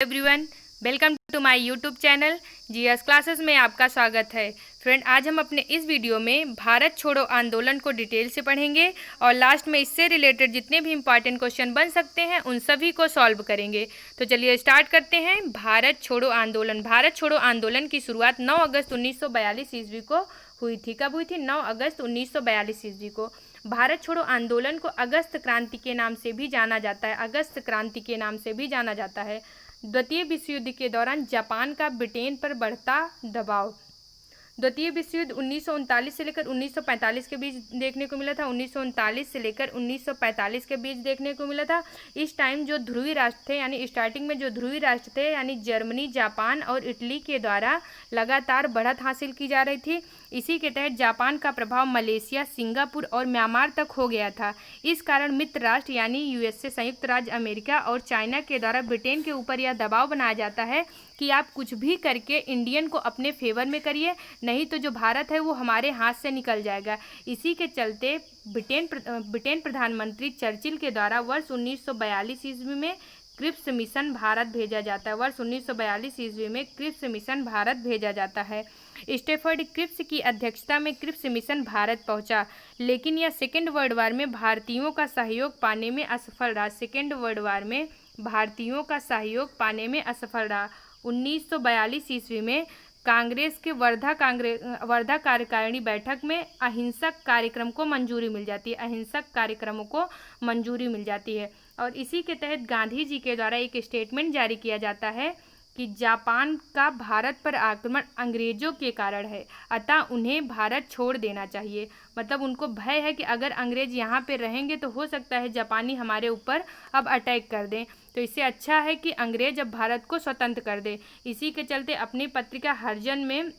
Everyone, welcome to my YouTube channel GS classes में आपका स्वागत है। फ्रेंड, आज हम अपने इस वीडियो में भारत छोड़ो आंदोलन को डिटेल से पढ़ेंगे और लास्ट में इससे रिलेटेड जितने भी इंपॉर्टेंट क्वेश्चन बन सकते हैं उन सभी को सॉल्व करेंगे। तो चलिए स्टार्ट करते हैं। भारत छोड़ो आंदोलन। भारत छोड़ो आंदोलन की शुरुआत 9 अगस्त 1942 ईस्वी को हुई थी। कब हुई थी? 9 अगस्त 1942 ईस्वी को। भारत छोड़ो आंदोलन को अगस्त क्रांति के नाम से भी जाना जाता है। अगस्त क्रांति के नाम से भी जाना जाता है। द्वितीय विश्व युद्ध के दौरान जापान का ब्रिटेन पर बढ़ता दबाव। द्वितीय विश्व युद्ध 1939 से लेकर 1945 के बीच देखने को मिला था। 1939 से लेकर 1945 के बीच देखने को मिला था। इस टाइम जो ध्रुवीय राष्ट्र थे, यानी स्टार्टिंग में जो ध्रुवीय राष्ट्र थे यानी जर्मनी, जापान और इटली के द्वारा लगातार बढ़त हासिल की जा रही थी। इसी के तहत जापान का प्रभाव मलेशिया, सिंगापुर और म्यांमार तक हो गया था। इस कारण मित्र राष्ट्र यानी यूएसए, संयुक्त राज्य अमेरिका और चाइना के द्वारा ब्रिटेन के ऊपर यह दबाव बनाया जाता है कि आप कुछ भी करके इंडियन को अपने फेवर में करिए, नहीं तो जो भारत है वो हमारे हाथ से निकल जाएगा। इसी के चलते ब्रिटेन प्रधानमंत्री चर्चिल के द्वारा वर्ष 1942 ईस्वी में क्रिप्स मिशन भारत भेजा जाता है। वर्ष 1942 ईस्वी में क्रिप्स मिशन भारत भेजा जाता है। स्टेफर्ड क्रिप्स की अध्यक्षता में क्रिप्स मिशन भारत पहुंचा, लेकिन यह सेकेंड वर्ल्ड वार में भारतीयों का सहयोग पाने में असफल रहा। सेकेंड वर्ल्ड वार में भारतीयों का सहयोग पाने में असफल रहा। 1942 ईस्वी में कांग्रेस के वर्धा कार्यकारिणी बैठक में अहिंसक कार्यक्रम को मंजूरी मिल जाती है। अहिंसक कार्यक्रमों को मंजूरी मिल जाती है और इसी के तहत गांधी जी के द्वारा एक स्टेटमेंट जारी किया जाता है कि जापान का भारत पर आक्रमण अंग्रेजों के कारण है, अतः उन्हें भारत छोड़ देना चाहिए। मतलब उनको भय है कि अगर अंग्रेज यहाँ पे रहेंगे तो हो सकता है जापानी हमारे ऊपर अब अटैक कर दें, तो इससे अच्छा है कि अंग्रेज अब भारत को स्वतंत्र कर दे। इसी के चलते अपनी पत्रिका हरिजन में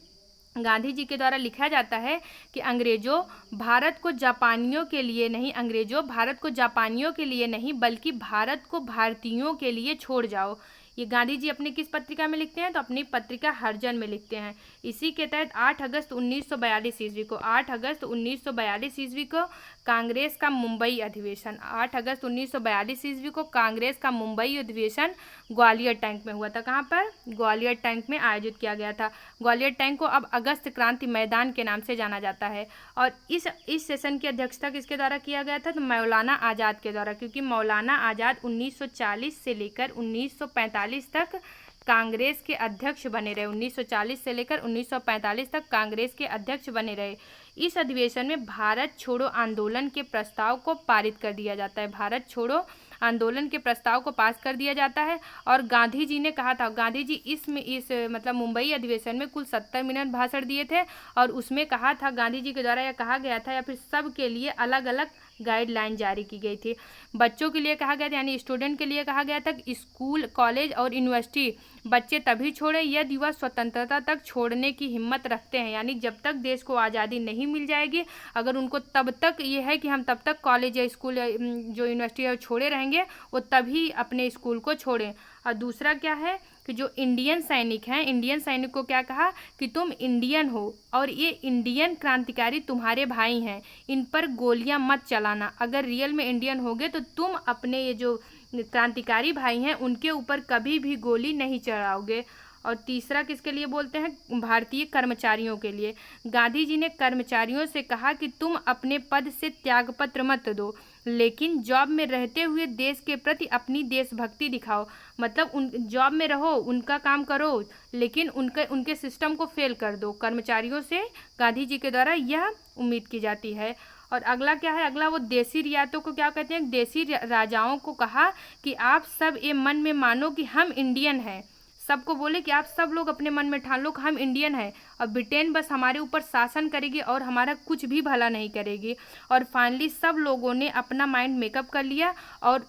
गांधी जी के द्वारा लिखा जाता है कि अंग्रेजों भारत को जापानियों के लिए नहीं, अंग्रेजों भारत को जापानियों के लिए नहीं बल्कि भारत को भारतीयों के लिए छोड़ जाओ। ये गांधी जी अपनी किस पत्रिका में लिखते हैं? तो अपनी पत्रिका हरिजन में लिखते हैं। इसी के तहत 8 अगस्त 1942 ईस्वी को 8 अगस्त 1942 ईस्वी को कांग्रेस का मुंबई अधिवेशन 8 अगस्त 1942 ईस्वी को कांग्रेस का मुंबई अधिवेशन ग्वालियर टैंक में हुआ था। कहाँ पर? ग्वालियर टैंक में आयोजित किया गया था। ग्वालियर टैंक को अब अगस्त क्रांति मैदान के नाम से जाना जाता है। और इस सेशन की अध्यक्षता किसके द्वारा किया गया था? तो मौलाना आज़ाद के द्वारा, क्योंकि मौलाना आज़ाद 1940 से लेकर 1945 तक कांग्रेस के अध्यक्ष बने रहे। 1940 से लेकर 1945 तक कांग्रेस के अध्यक्ष बने रहे। इस अधिवेशन में भारत छोड़ो आंदोलन के प्रस्ताव को पारित कर दिया जाता है। भारत छोड़ो आंदोलन के प्रस्ताव को पास कर दिया जाता है और गांधी जी ने कहा था, गांधी जी इस मतलब मुंबई अधिवेशन में कुल 70 मिनट भाषण दिए थे और उसमें कहा था, गांधी जी के द्वारा यह कहा गया था या फिर सब के लिए अलग अलग गाइडलाइन जारी की गई थी। बच्चों के लिए कहा गया था, यानी स्टूडेंट के लिए कहा गया था कि स्कूल, कॉलेज और यूनिवर्सिटी बच्चे तभी छोड़े यदि वह स्वतंत्रता तक छोड़ने की हिम्मत रखते हैं, यानी जब तक देश को आज़ादी नहीं मिल जाएगी, अगर उनको तब तक ये है कि हम तब तक कॉलेज या स्कूल या जो यूनिवर्सिटी है छोड़े रहेंगे, वो तभी अपने स्कूल को छोड़ें। और दूसरा क्या है कि जो इंडियन सैनिक हैं, इंडियन सैनिक को क्या कहा कि तुम इंडियन हो और ये इंडियन क्रांतिकारी तुम्हारे भाई हैं, इन पर गोलियां मत चलाना। अगर रियल में इंडियन होगे तो तुम अपने ये जो क्रांतिकारी भाई हैं उनके ऊपर कभी भी गोली नहीं चलाओगे। और तीसरा किसके लिए बोलते हैं? भारतीय कर्मचारियों के लिए। गांधी जी ने कर्मचारियों से कहा कि तुम अपने पद से त्यागपत्र मत दो, लेकिन जॉब में रहते हुए देश के प्रति अपनी देशभक्ति दिखाओ। मतलब उन जॉब में रहो, उनका काम करो, लेकिन उनके सिस्टम को फेल कर दो। कर्मचारियों से गांधी जी के द्वारा यह उम्मीद की जाती है। और अगला क्या है? अगला वो देसी रियासतों को क्या कहते हैं? देसी राजाओं को कहा कि आप सब ये मन में मानो कि हम इंडियन हैं। सबको बोले कि आप सब लोग अपने मन में ठान लो कि हम इंडियन हैं और ब्रिटेन बस हमारे ऊपर शासन करेगी और हमारा कुछ भी भला नहीं करेगी। और फाइनली सब लोगों ने अपना माइंड मेकअप कर लिया और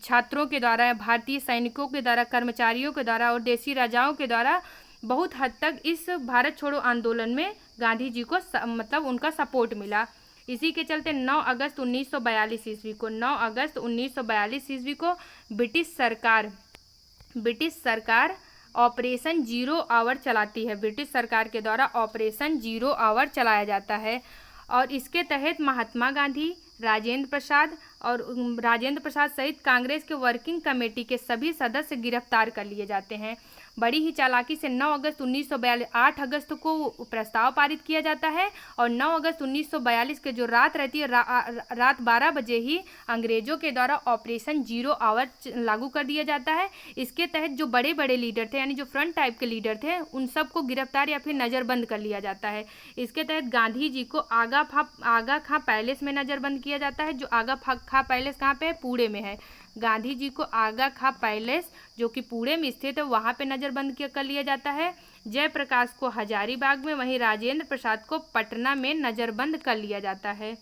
छात्रों के द्वारा, भारतीय सैनिकों के द्वारा, कर्मचारियों के द्वारा और देसी राजाओं के द्वारा बहुत हद तक इस भारत छोड़ो आंदोलन में गांधी जी को मतलब उनका सपोर्ट मिला। इसी के चलते 9 अगस्त 1942 ईस्वी को 9 अगस्त 1942 ईस्वी को ब्रिटिश सरकार ऑपरेशन जीरो आवर चलाती है। ब्रिटिश सरकार के द्वारा ऑपरेशन जीरो आवर चलाया जाता है और इसके तहत महात्मा गांधी, राजेंद्र प्रसाद और राजेंद्र प्रसाद सहित कांग्रेस के वर्किंग कमेटी के सभी सदस्य गिरफ्तार कर लिए जाते हैं। बड़ी ही चालाकी से 9 अगस्त 1942 8 अगस्त को प्रस्ताव पारित किया जाता है और 9 अगस्त 1942 के जो रात रहती है रात 12 बजे ही अंग्रेजों के द्वारा ऑपरेशन जीरो आवर लागू कर दिया जाता है। इसके तहत जो बड़े बड़े लीडर थे यानी जो फ्रंट टाइप के लीडर थे उन सबको गिरफ्तार या फिर नज़रबंद कर लिया जाता है। इसके तहत गांधी जी को आगा खां पैलेस में नज़रबंद किया जाता है। जो आगा खां पैलेस कहाँ पे है? पुणे में है। गांधी जी को आगा खां पैलेस जो कि पुणे में स्थित है वहाँ पे नज़रबंद कर लिया जाता है। जयप्रकाश को हजारीबाग में, वहीं राजेंद्र प्रसाद को पटना में नज़रबंद कर लिया जाता है।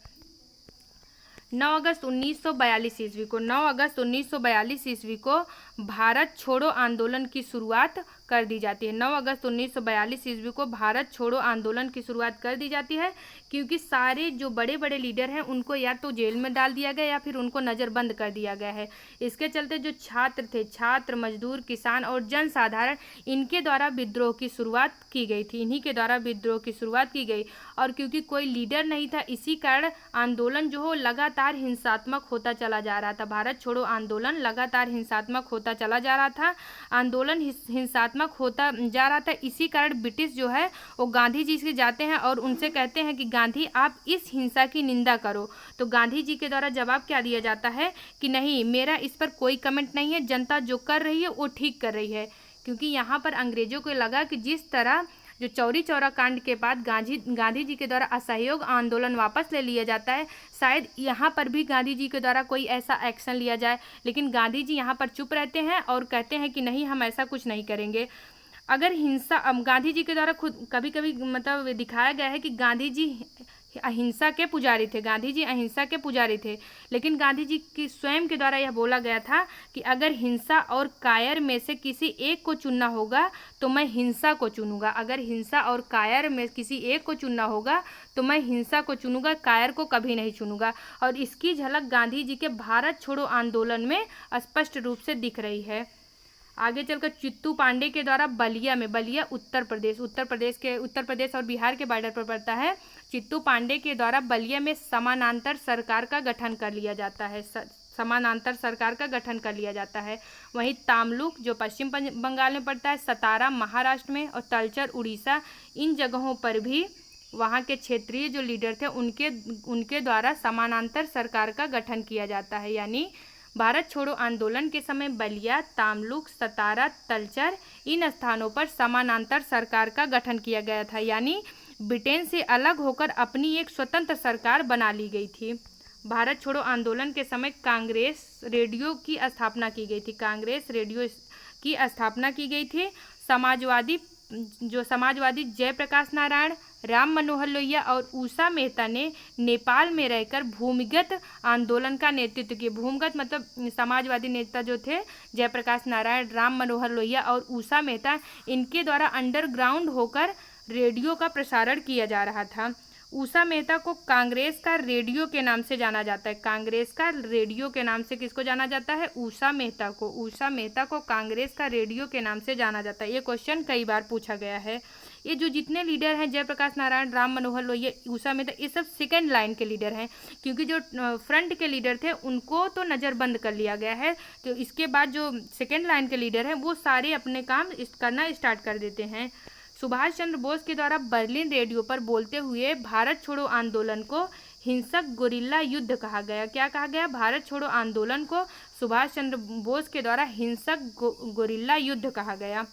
9 अगस्त 1942 ईस्वी को 9 अगस्त 1942 ईस्वी को भारत छोड़ो आंदोलन की शुरुआत कर दी जाती है। 9 अगस्त 1942 ईस्वी को भारत छोड़ो आंदोलन की शुरुआत कर दी जाती है क्योंकि सारे जो बड़े बड़े लीडर हैं उनको या तो जेल में डाल दिया गया या फिर उनको नज़रबंद कर दिया गया है। इसके चलते जो छात्र थे, छात्र, मजदूर, किसान और जनसाधारण, इनके द्वारा विद्रोह की शुरुआत की गई थी। इन्हीं के द्वारा विद्रोह की शुरुआत की गई और क्योंकि कोई लीडर नहीं था इसी कारण आंदोलन जो हो लगातार हिंसात्मक होता चला जा रहा था। भारत छोड़ो आंदोलन लगातार हिंसात्मक होता चला जा रहा था। आंदोलन हिंसात्मक होता जा रहा था। इसी कारण ब्रिटिश जो है वो गांधी जी से जाते हैं और उनसे कहते हैं कि गांधी आप इस हिंसा की निंदा करो। तो गांधी जी के द्वारा जवाब क्या दिया जाता है कि नहीं, मेरा इस पर कोई कमेंट नहीं है, जनता जो कर रही है वो ठीक कर रही है। क्योंकि यहाँ पर अंग्रेजों को लगा कि जिस तरह जो चौरी चौरा कांड के बाद गांधी जी के द्वारा असहयोग आंदोलन वापस ले लिया जाता है, शायद यहाँ पर भी गांधी जी के द्वारा कोई ऐसा एक्शन लिया जाए। लेकिन गांधी जी यहाँ पर चुप रहते हैं और कहते हैं कि नहीं, हम ऐसा कुछ नहीं करेंगे। अगर हिंसा गांधी जी के द्वारा खुद कभी कभी मतलब दिखाया गया है कि गांधी जी अहिंसा के पुजारी थे, गांधी जी अहिंसा के पुजारी थे। लेकिन गांधी जी की स्वयं के द्वारा यह बोला गया था कि अगर हिंसा और कायर में से किसी एक को चुनना होगा तो मैं हिंसा को चुनूंगा। अगर हिंसा और कायर में किसी एक को चुनना होगा तो मैं हिंसा को चुनूंगा, कायर को कभी नहीं चुनूंगा। और इसकी झलक गांधी जी के भारत छोड़ो आंदोलन में स्पष्ट रूप से दिख रही है। आगे चलकर चित्तू पांडे के द्वारा बलिया उत्तर प्रदेश और बिहार के बॉर्डर पर पड़ता है। चित्तू पांडे के द्वारा बलिया में समानांतर सरकार का गठन कर लिया जाता है। समानांतर सरकार का गठन कर लिया जाता है। वहीं तामलुक जो पश्चिम बंगाल में पड़ता है, सतारा महाराष्ट्र में और तलचर उड़ीसा, इन जगहों पर भी वहाँ के क्षेत्रीय जो लीडर थे उनके द्वारा समानांतर सरकार का गठन किया जाता है। यानी भारत छोड़ो आंदोलन के समय बलिया, तामलुक, सतारा, तलचर, इन स्थानों पर समानांतर सरकार का गठन किया गया था। यानी ब्रिटेन से अलग होकर अपनी एक स्वतंत्र सरकार बना ली गई थी। भारत छोड़ो आंदोलन के समय कांग्रेस रेडियो की स्थापना की गई थी। कांग्रेस रेडियो की स्थापना की गई थी। समाजवादी जयप्रकाश नारायण, राम मनोहर लोहिया और उषा मेहता ने नेपाल में रहकर भूमिगत आंदोलन का नेतृत्व किया। भूमिगत मतलब समाजवादी नेता जो थे जयप्रकाश नारायण, राम मनोहर लोहिया और उषा मेहता, इनके द्वारा अंडरग्राउंड होकर रेडियो का प्रसारण किया जा रहा था। उषा मेहता को कांग्रेस का रेडियो के नाम से जाना जाता है। कांग्रेस का रेडियो के नाम से किसको जाना जाता है? उषा मेहता को। उषा मेहता को कांग्रेस का रेडियो के नाम से जाना जाता है। ये क्वेश्चन कई बार पूछा गया है। ये जो जितने लीडर हैं, जयप्रकाश नारायण, राम मनोहर लोहिया, उषा मेहता, ये सब सेकेंड लाइन के लीडर हैं। क्योंकि जो फ्रंट के लीडर थे उनको तो नज़रबंद कर लिया गया है, तो इसके बाद जो सेकेंड लाइन के लीडर हैं वो सारे अपने काम करना स्टार्ट कर देते हैं। सुभाष चंद्र बोस के द्वारा बर्लिन रेडियो पर बोलते हुए भारत छोड़ो आंदोलन को हिंसक गोरिल्ला युद्ध कहा गया। क्या कहा गया? भारत छोड़ो आंदोलन को सुभाष चंद्र बोस के द्वारा हिंसक गोरिल्ला युद्ध कहा गया।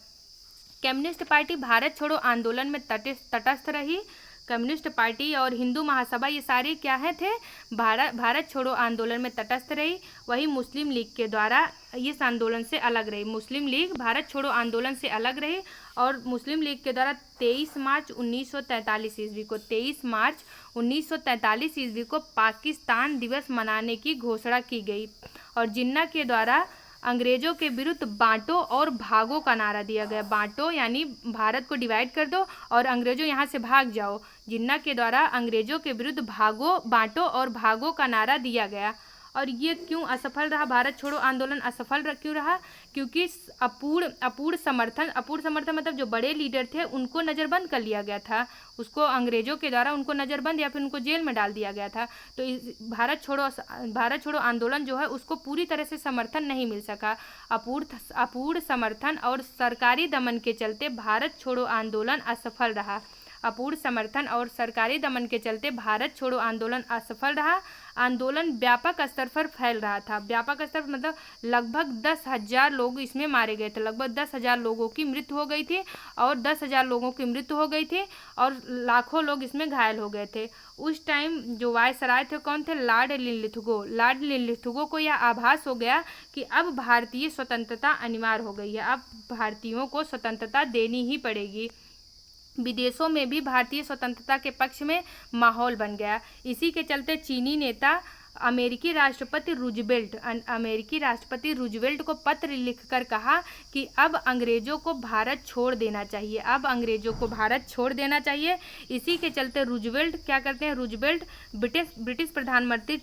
कम्युनिस्ट पार्टी भारत छोड़ो आंदोलन में तटस्थ रही। कम्युनिस्ट पार्टी और हिंदू महासभा ये सारे क्या हैं थे? भारत छोड़ो आंदोलन में तटस्थ रही। वही मुस्लिम लीग के द्वारा इस आंदोलन से अलग रही। मुस्लिम लीग भारत छोड़ो आंदोलन से अलग रही और मुस्लिम लीग के द्वारा 23 मार्च 1943 ईस्वी को 23 मार्च 1943 ईस्वी को पाकिस्तान दिवस मनाने की घोषणा की गई और जिन्ना के द्वारा अंग्रेजों के विरुद्ध बांटो और भागो का नारा दिया गया। बांटो यानी भारत को डिवाइड कर दो और अंग्रेजों यहाँ से भाग जाओ। जिन्ना के द्वारा अंग्रेजों के विरुद्ध बांटो और भागो का नारा दिया गया और ये क्यों असफल रहा? भारत छोड़ो आंदोलन असफल क्यों रहा? क्योंकि अपूर्ण समर्थन मतलब जो बड़े लीडर थे उनको नज़रबंद कर लिया गया था, उसको अंग्रेजों के द्वारा उनको नज़रबंद या फिर उनको जेल में डाल दिया गया था। तो भारत छोड़ो आंदोलन जो है उसको पूरी तरह से समर्थन नहीं मिल सका। अपूर्ण समर्थन और सरकारी दमन के चलते भारत छोड़ो आंदोलन असफल रहा। अपूर्ण समर्थन और सरकारी दमन के चलते भारत छोड़ो आंदोलन असफल रहा। आंदोलन व्यापक स्तर पर फैल रहा था। व्यापक स्तर मतलब लगभग 10,000 लोग इसमें मारे गए थे, लगभग 10,000 लोगों की मृत्यु हो गई थी और 10,000 लोगों की मृत्यु हो गई थी और लाखों लोग इसमें घायल हो गए थे। उस टाइम जो वायसराय थे कौन थे? लॉर्ड लिनलिथगो को यह आभास हो गया कि अब भारतीय स्वतंत्रता अनिवार्य हो गई है, अब भारतीयों को स्वतंत्रता देनी ही पड़ेगी। विदेशों में भी भारतीय स्वतंत्रता के पक्ष में माहौल बन गया। इसी के चलते चीनी नेता अमेरिकी राष्ट्रपति रूजवेल्ट को पत्र लिखकर कहा कि अब अंग्रेजों को भारत छोड़ देना चाहिए, अब अंग्रेजों को भारत छोड़ देना चाहिए। इसी के चलते रूजवेल्ट क्या करते हैं? रूजवेल्ट ब्रिटिश प्रधानमंत्री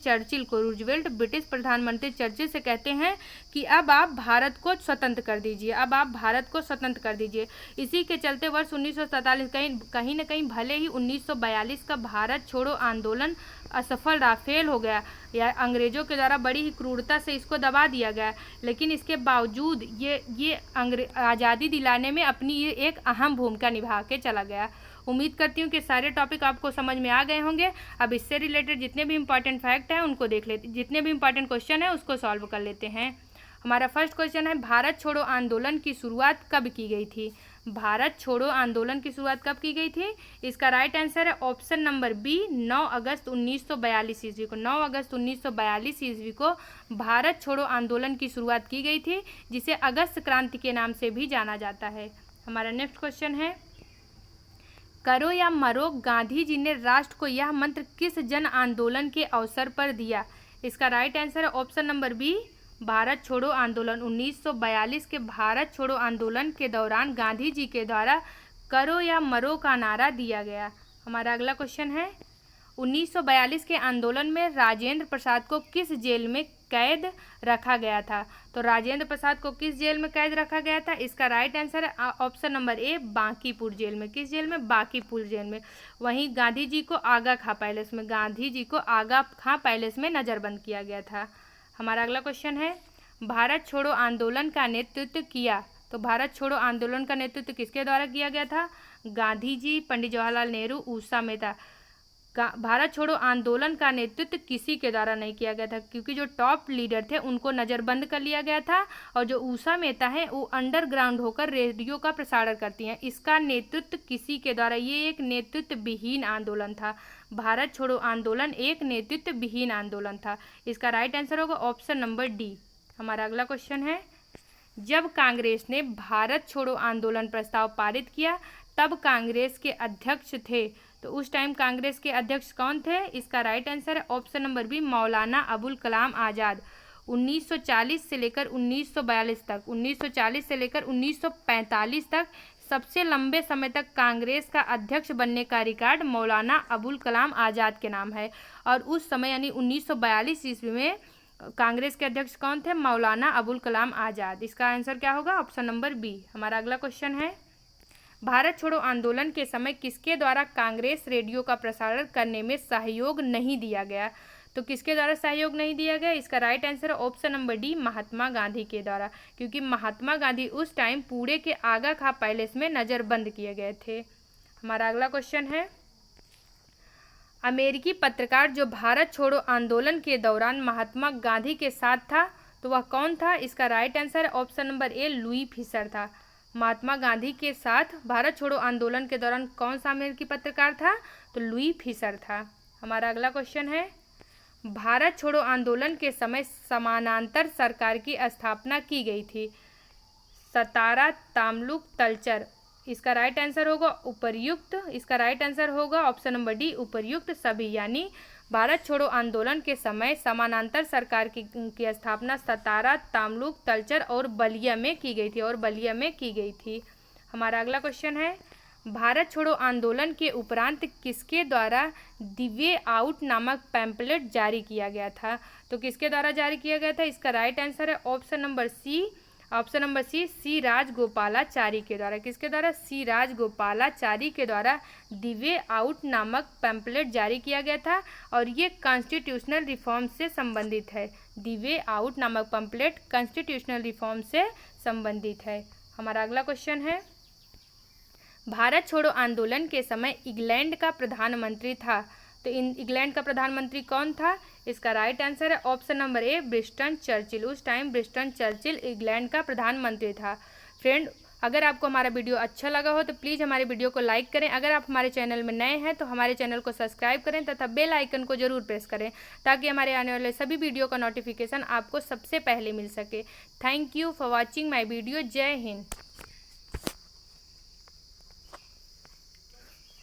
चर्चिल से कहते हैं कि अब आप भारत को स्वतंत्र कर दीजिए, अब आप भारत को स्वतंत्र कर दीजिए। इसी के चलते वर्ष 1947 कहीं न कहीं भले ही 1942 का भारत छोड़ो आंदोलन असफल रहा, फेल हो गया, या अंग्रेजों के द्वारा बड़ी ही क्रूरता से इसको दबा दिया गया, लेकिन इसके बावजूद ये आज़ादी दिलाने में अपनी ये एक अहम भूमिका निभा के चला गया। उम्मीद करती हूँ कि सारे टॉपिक आपको समझ में आ गए होंगे। अब इससे रिलेटेड जितने भी इंपॉर्टेंट फैक्ट हैं उनको देख लेते, जितने भी इंपॉर्टेंट क्वेश्चन हैं उसको सॉल्व कर लेते हैं। हमारा फर्स्ट क्वेश्चन है, भारत छोड़ो आंदोलन की शुरुआत कब की गई थी? भारत छोड़ो आंदोलन की शुरुआत कब की गई थी? इसका राइट आंसर है ऑप्शन नंबर बी, 9 अगस्त 1942 ईस्वी को। 9 अगस्त 1942 ईस्वी को भारत छोड़ो आंदोलन की शुरुआत की गई थी, जिसे अगस्त क्रांति के नाम से भी जाना जाता है। हमारा नेक्स्ट क्वेश्चन है, करो या मरो, गांधी जी ने राष्ट्र को यह मंत्र किस जन आंदोलन के अवसर पर दिया? इसका राइट आंसर है ऑप्शन नंबर बी, भारत छोड़ो आंदोलन। 1942 के भारत छोड़ो आंदोलन के दौरान गांधी जी के द्वारा करो या मरो का नारा दिया गया। हमारा अगला क्वेश्चन है, 1942 के आंदोलन में राजेंद्र प्रसाद को किस जेल में कैद रखा गया था? तो राजेंद्र प्रसाद को किस जेल में कैद रखा गया था? इसका राइट आंसर है option number A, Bankipur jail में। किस जेल में? बांकीपुर जेल में। वहीं गांधी जी को आगा खां पैलेस में नज़रबंद किया गया था। हमारा अगला क्वेश्चन है, भारत छोड़ो आंदोलन का नेतृत्व किया? तो भारत छोड़ो आंदोलन का नेतृत्व किसके द्वारा किया गया था? गांधी जी, पंडित जवाहरलाल नेहरू, उषा मेहता। भारत छोड़ो आंदोलन का नेतृत्व किसी के द्वारा नहीं किया गया था, क्योंकि जो टॉप लीडर थे उनको नज़रबंद कर लिया गया था, और जो उषा मेहता है वो अंडरग्राउंड होकर रेडियो का प्रसारण करती हैं। इसका नेतृत्व किसी के द्वारा, ये एक नेतृत्व विहीन आंदोलन था। भारत छोड़ो आंदोलन एक नेतृत्व विहीन आंदोलन था। इसका राइट आंसर होगा ऑप्शन नंबर डी। हमारा अगला क्वेश्चन है, जब कांग्रेस ने भारत छोड़ो आंदोलन प्रस्ताव पारित किया तब कांग्रेस के अध्यक्ष थे? तो उस टाइम कांग्रेस के अध्यक्ष कौन थे? इसका राइट आंसर है option number B, Maulana Abul Kalam Azad. 1940 से लेकर 1942 तक, 1940 से लेकर 1945 तक सबसे लंबे समय तक कांग्रेस का अध्यक्ष बनने का रिकॉर्ड मौलाना अबुल कलाम आज़ाद के नाम है। और उस समय यानी 1942 ईस्वी में कांग्रेस के अध्यक्ष कौन थे? मौलाना अबुल कलाम आज़ाद। इसका आंसर क्या होगा? Option number B. हमारा अगला क्वेश्चन है, भारत छोड़ो आंदोलन के समय किसके द्वारा कांग्रेस रेडियो का प्रसारण करने में सहयोग नहीं दिया गया? तो किसके द्वारा सहयोग नहीं दिया गया? इसका राइट आंसर है option number D, Mahatma Gandhi के द्वारा, क्योंकि महात्मा गांधी उस टाइम पुणे के आगा खां पैलेस में नज़रबंद किए गए थे। हमारा अगला क्वेश्चन है, अमेरिकी पत्रकार जो भारत छोड़ो आंदोलन के दौरान महात्मा गांधी के साथ था, तो वह कौन था? इसका राइट आंसर है ऑप्शन नंबर ए, लुई फिशर था। महात्मा गांधी के साथ भारत छोड़ो आंदोलन के दौरान कौन सा अमेरिकी पत्रकार था? तो लुई फिशर था। हमारा अगला क्वेश्चन है, भारत छोड़ो आंदोलन के समय समानांतर सरकार की स्थापना की गई थी। सतारा, तामलुक, तलचर। इसका राइट आंसर होगा उपर्युक्त। इसका राइट आंसर होगा ऑप्शन नंबर डी, उपर्युक्त सभी। यानी भारत छोड़ो आंदोलन के समय समानांतर सरकार की स्थापना सतारा, तामलुक, तलचर और बलिया में की गई थी, हमारा अगला क्वेश्चन है, भारत छोड़ो आंदोलन के उपरांत किसके द्वारा द वे आउट नामक पैम्पलेट जारी किया गया था? तो किसके द्वारा जारी किया गया था? इसका राइट आंसर है ऑप्शन नंबर सी, सी राजगोपालाचारी के द्वारा। किसके द्वारा? सी राजगोपालाचारी के द्वारा द वे आउट नामक पैम्पलेट जारी किया गया था और ये कॉन्स्टिट्यूशनल रिफॉर्म से संबंधित है। द वे आउट नामक पैम्पलेट कॉन्स्टिट्यूशनल रिफॉर्म से संबंधित है। हमारा अगला क्वेश्चन है, भारत छोड़ो आंदोलन के समय इंग्लैंड का प्रधानमंत्री था, तो इंग्लैंड का प्रधानमंत्री कौन था? इसका राइट आंसर है ऑप्शन नंबर ए, ब्रिस्टन चर्चिल। उस टाइम ब्रिस्टन चर्चिल इंग्लैंड का प्रधानमंत्री था। फ्रेंड, अगर आपको हमारा वीडियो अच्छा लगा हो तो प्लीज़ हमारे वीडियो को लाइक करें। अगर आप हमारे चैनल में नए हैं तो हमारे चैनल को सब्सक्राइब करें तथा बेल आइकन को जरूर प्रेस करें ताकि हमारे आने वाले सभी वीडियो का नोटिफिकेशन आपको सबसे पहले मिल सके। Thank you for watching my video. जय हिंद।